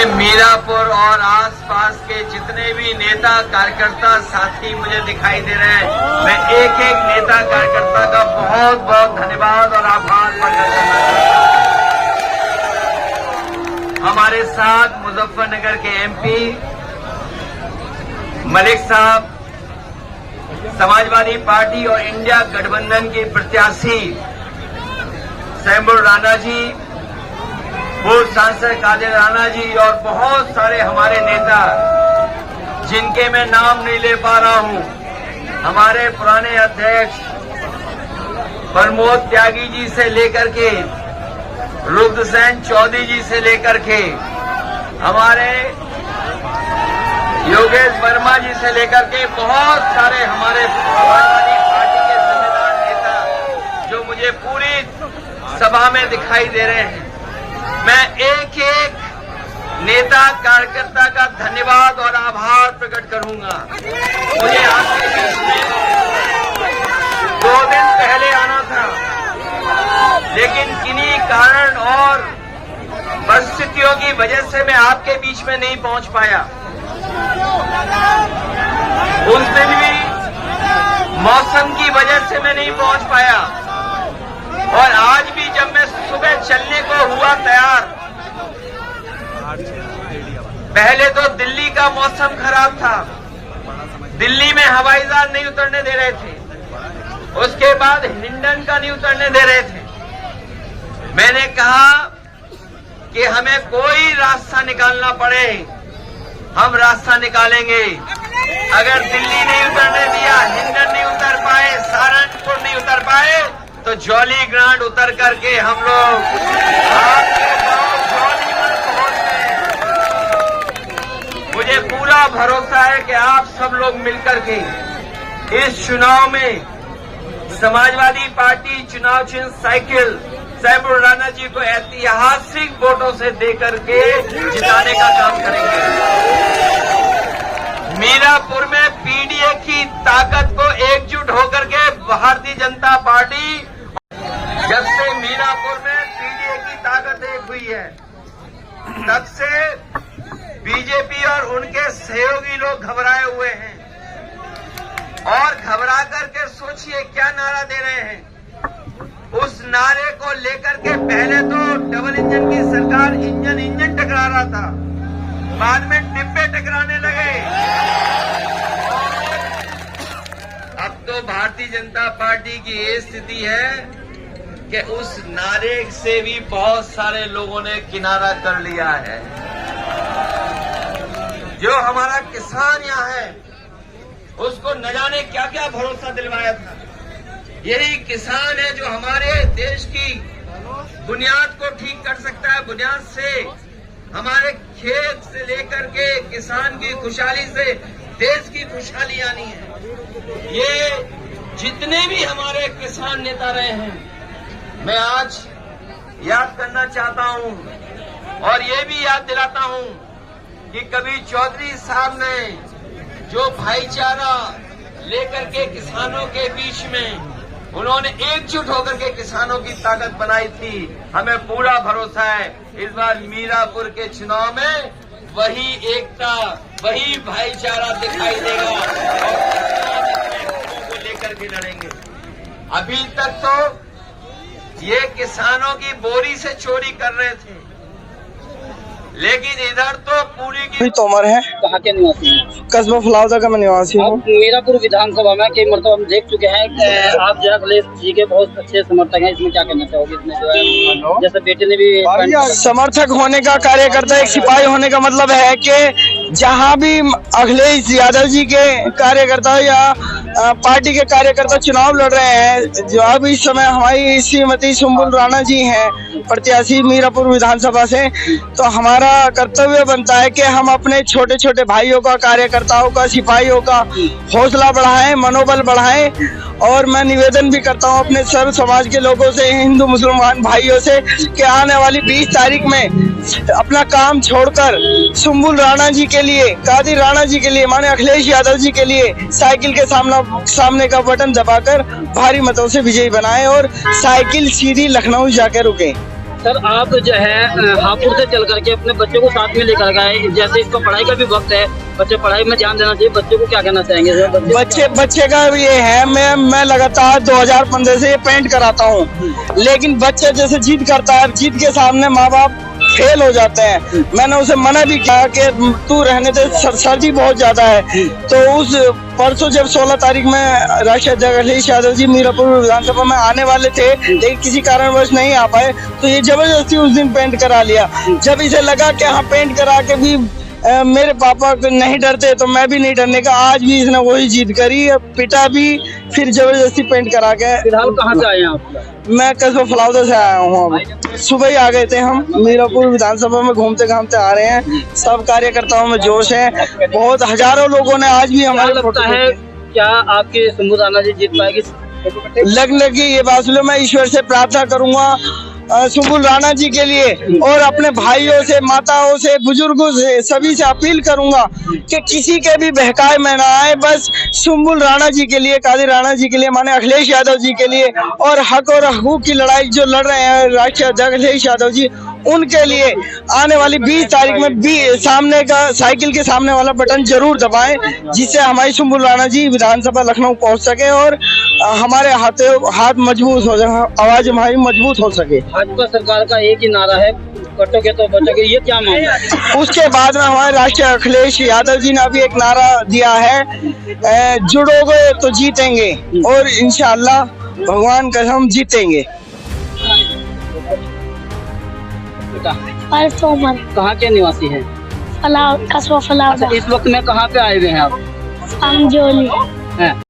मीरापुर और आसपास के जितने भी नेता कार्यकर्ता साथी मुझे दिखाई दे रहे हैं, मैं एक एक नेता कार्यकर्ता का बहुत बहुत धन्यवाद और आभार प्रकट करना चाहता हूं। हमारे साथ मुजफ्फरनगर के एमपी मलिक साहब, समाजवादी पार्टी और इंडिया गठबंधन के प्रत्याशी शंभू राणा जी, पूर्व सांसद कादिर राणा जी और बहुत सारे हमारे नेता जिनके मैं नाम नहीं ले पा रहा हूं। हमारे पुराने अध्यक्ष प्रमोद त्यागी जी से लेकर के रुद्रसेन चौधरी जी से लेकर के हमारे योगेश वर्मा जी से लेकर के बहुत सारे हमारे समाजवादी पार्टी के जिम्मेदार नेता जो मुझे पूरी सभा में दिखाई दे रहे हैं, मैं एक एक नेता कार्यकर्ता का धन्यवाद और आभार प्रकट करूंगा। मुझे आपके बीच में 2 दिन पहले आना था, लेकिन किन्हीं कारण और परिस्थितियों की वजह से मैं आपके बीच में नहीं पहुंच पाया। उस दिन भी मौसम की वजह से मैं नहीं पहुंच पाया और आज भी जब मैं सुबह चलने को हुआ तैयार, पहले तो दिल्ली का मौसम खराब था, दिल्ली में हवाई जहाज नहीं उतरने दे रहे थे, उसके बाद हिंडन का नहीं उतरने दे रहे थे। मैंने कहा कि हमें कोई रास्ता निकालना पड़े, हम रास्ता निकालेंगे। अगर दिल्ली नहीं उतरने दिया, हिंडन नहीं उतर पाए, सहारनपुर नहीं उतर पाए, तो जॉली ग्रांट उतर करके हम लोग आपके गांव जॉली में पहुंचते हैं। मुझे पूरा भरोसा है कि आप सब लोग मिलकर के इस चुनाव में समाजवादी पार्टी चुनाव चिन्ह साइकिल शंभू राणा जी को ऐतिहासिक वोटों से देकर के जिताने का काम करेंगे। मीरापुर में पीडीए की ताकत को एकजुट होकर के भारतीय जनता पार्टी, जब से मीरापुर में पीडीए की ताकत एक हुई है, तब से बीजेपी और उनके सहयोगी लोग घबराए हुए हैं और घबरा करके सोचिए क्या नारा दे रहे हैं। उस नारे को लेकर के पहले तो डबल इंजन की सरकार इंजन टकरा रहा था, बाद में डिब्बे टकराने लगे। अब तो भारतीय जनता पार्टी की ये स्थिति है कि उस नारे से भी बहुत सारे लोगों ने किनारा कर लिया है। जो हमारा किसान यहाँ है, उसको न जाने क्या क्या भरोसा दिलवाया था। यही किसान है जो हमारे देश की बुनियाद को ठीक कर सकता है। बुनियाद से हमारे खेत से लेकर के किसान की खुशहाली से देश की खुशहाली आनी है। ये जितने भी हमारे किसान नेता रहे हैं, मैं आज याद करना चाहता हूं और ये भी याद दिलाता हूं कि कभी चौधरी साहब ने जो भाईचारा लेकर के किसानों के बीच में उन्होंने एकजुट होकर के किसानों की ताकत बनाई थी, हमें पूरा भरोसा है इस बार मीरापुर के चुनाव में वही एकता, वही भाईचारा दिखाई देगा और किसानों को लेकर के लड़ेंगे। अभी तक तो ये किसानों की बोरी से चोरी कर रहे थे, लेकिन इधर तो पूरी तोमर है। कहाँ के निवासी हैं? कस्बा फलावदा का मैं निवासी हूँ। मीरापुर विधानसभा में कई मरतबा हम देख चुके हैं कि आप जो है अखिलेश जी के बहुत अच्छे समर्थक हैं। इसमें क्या कहना चाहोगे? इसमें जो है जैसे बेटे ने भी समर्थक होने का, कार्यकर्ता एक सिपाही होने का मतलब है कि जहाँ भी अखिलेश यादव जी के कार्यकर्ता या पार्टी के कार्यकर्ता चुनाव लड़ रहे हैं, जो अब इस समय हमारी श्रीमती शंभू राणा जी हैं प्रत्याशी मीरापुर विधानसभा से, तो हमारा कर्तव्य बनता है कि हम अपने छोटे छोटे भाइयों का, कार्यकर्ताओं का, सिपाहियों का हौसला बढ़ाएं, मनोबल बढ़ाएं। और मैं निवेदन भी करता हूं अपने सर्व समाज के लोगों से, हिंदू मुसलमान भाइयों से, कि आने वाली 20 तारीख में अपना काम छोड़कर शंभू राणा जी के लिए, कादिर राणा जी के लिए, माने अखिलेश यादव जी के लिए साइकिल के सामने का बटन दबाकर भारी मतों से विजयी बनाएं और साइकिल सीधी लखनऊ जाकर रुके। सर आप जो है हापुड़ से चल करके अपने बच्चों को साथ में लेकर गए, जैसे इसका पढ़ाई का भी वक्त है, बच्चे पढ़ाई में ध्यान देना चाहिए, बच्चों को क्या कहना चाहेंगे सर? बच्चे का ये है, मैं लगातार 2015 से ये पेंट कराता हूँ, लेकिन बच्चे जैसे जिद करता है, जिद के सामने माँ बाप फेल हो जाते हैं। मैंने उसे मना भी किया कि तू रहने दे, सर्दी बहुत ज्यादा है। तो उस परसों जब 16 तारीख में राष्ट्रीय अध्यक्ष अखिलेश यादव जी मीरापुर विधानसभा में आने वाले थे, लेकिन किसी कारणवश नहीं आ पाए, तो ये जबरदस्ती उस दिन पेंट करा लिया। जब इसे लगा कि हाँ पेंट करा के भी मेरे पापा नहीं डरते, तो मैं भी नहीं डरने का। आज भी इसने वही जिद करी, पिटा भी, फिर जबरदस्ती पेंट करा के। फिलहाल कहाँ से आए हैं आप? मैं कस्बा फलाउदा से आया हूँ। अभी सुबह ही आ गए थे हम, मीरापुर विधानसभा में घूमते घामते आ रहे हैं। सब कार्यकर्ताओं में जोश है, बहुत हजारों लोगों ने आज भी हमारे लगता है क्या आपके शंभू राणा जी जीत पाएगी? लगी ये बात मैं ईश्वर से प्रार्थना करूंगा सुम्बुल राणा जी के लिए, और अपने भाइयों से, माताओं से, बुजुर्गों से, सभी से अपील करूंगा कि किसी के भी बहकाए में ना आए, बस सुम्बुल राणा जी के लिए, कादिर राणा जी के लिए, माने अखिलेश यादव जी के लिए, और हक और हकूक की लड़ाई जो लड़ रहे हैं राष्ट्रीय अध्यक्ष अखिलेश यादव जी, उनके लिए आने वाली 20 तारीख में सामने का साइकिल के सामने वाला बटन जरूर दबाएं, जिससे हमारी सुम्बुल राणा जी विधानसभा लखनऊ पहुंच सके और हमारे हाथ मजबूत हो जाए, आवाज हमारी मजबूत हो सके। भाजपा सरकार का एक ही नारा है, कटोगे तो बचोगे, ये क्या मामला है? उसके बाद में हमारे राष्ट्रीय अखिलेश यादव जी ने अभी एक नारा दिया है, जुड़ोगे तो जीतेंगे, और इंशाअल्लाह भगवान कसम जीतेंगे। कहाँ के निवासी हैं? कस्बा फलाउदा। इस वक्त में कहाँ पे आए हुए हैं आप? अंजोली।